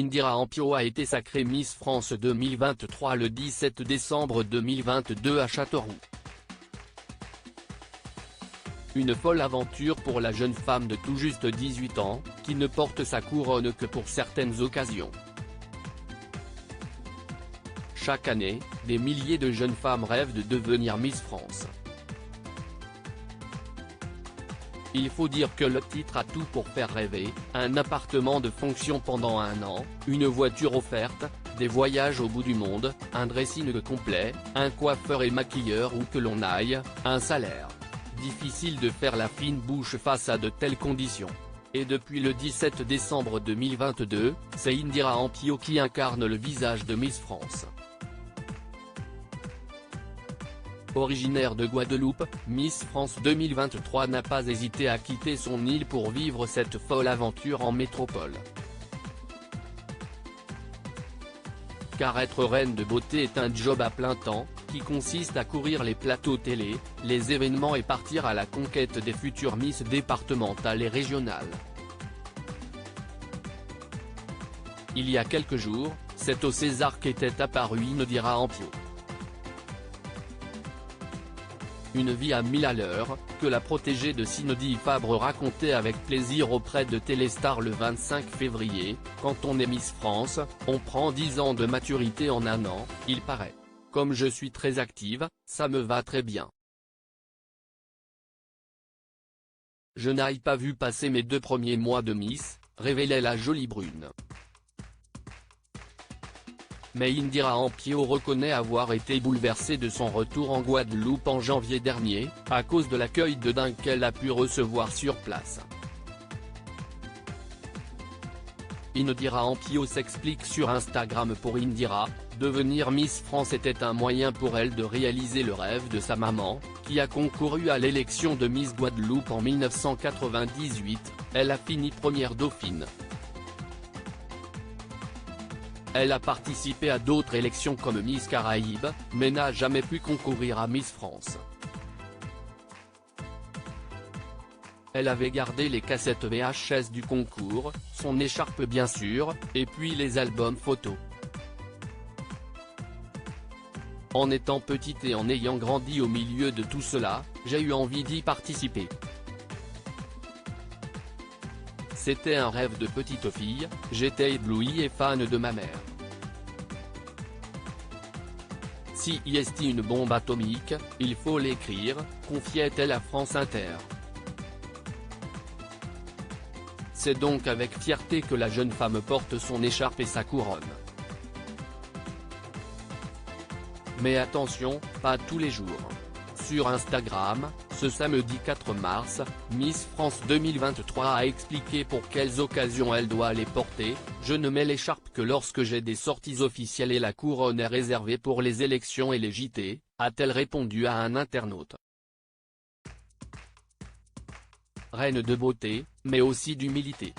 Indira Ampio a été sacrée Miss France 2023 le 17 décembre 2022 à Châteauroux. Une folle aventure pour la jeune femme de tout juste 18 ans, qui ne porte sa couronne que pour certaines occasions. Chaque année, des milliers de jeunes femmes rêvent de devenir Miss France. Il faut dire que le titre a tout pour faire rêver, un appartement de fonction pendant 1 an, une voiture offerte, des voyages au bout du monde, un dressing complet, un coiffeur et maquilleur où que l'on aille, un salaire. Difficile de faire la fine bouche face à de telles conditions. Et depuis le 17 décembre 2022, c'est Indira Ampio qui incarne le visage de Miss France. Originaire de Guadeloupe, Miss France 2023 n'a pas hésité à quitter son île pour vivre cette folle aventure en métropole. Car être reine de beauté est un job à plein temps, qui consiste à courir les plateaux télé, les événements et partir à la conquête des futures Miss départementales et régionales. Il y a quelques jours, c'est au César qu'était apparue Indira Ampio. Une vie à 1000 à l'heure, que la protégée de Cindy Fabre racontait avec plaisir auprès de Téléstar le 25 février, quand on est Miss France, on prend 10 ans de maturité en 1 an, il paraît. Comme je suis très active, ça me va très bien. Je n'ai pas vu passer mes 2 premiers mois de Miss, révélait la jolie brune. Mais Indira Ampio reconnaît avoir été bouleversée de son retour en Guadeloupe en janvier dernier, à cause de l'accueil de dingue qu'elle a pu recevoir sur place. Indira Ampio s'explique sur Instagram. Pour Indira, devenir Miss France était un moyen pour elle de réaliser le rêve de sa maman, qui a concouru à l'élection de Miss Guadeloupe en 1998, elle a fini première dauphine. Elle a participé à d'autres élections comme Miss Caraïbes, mais n'a jamais pu concourir à Miss France. Elle avait gardé les cassettes VHS du concours, son écharpe bien sûr, et puis les albums photos. En étant petite et en ayant grandi au milieu de tout cela, j'ai eu envie d'y participer. C'était un rêve de petite fille, j'étais éblouie et fan de ma mère. Si est une bombe atomique, il faut l'écrire, confiait-elle à France Inter. C'est donc avec fierté que la jeune femme porte son écharpe et sa couronne. Mais attention, pas tous les jours. Sur Instagram, ce samedi 4 mars, Miss France 2023 a expliqué pour quelles occasions elle doit les porter. Je ne mets l'écharpe que lorsque j'ai des sorties officielles et la couronne est réservée pour les élections et les JT, a-t-elle répondu à un internaute. Reine de beauté, mais aussi d'humilité.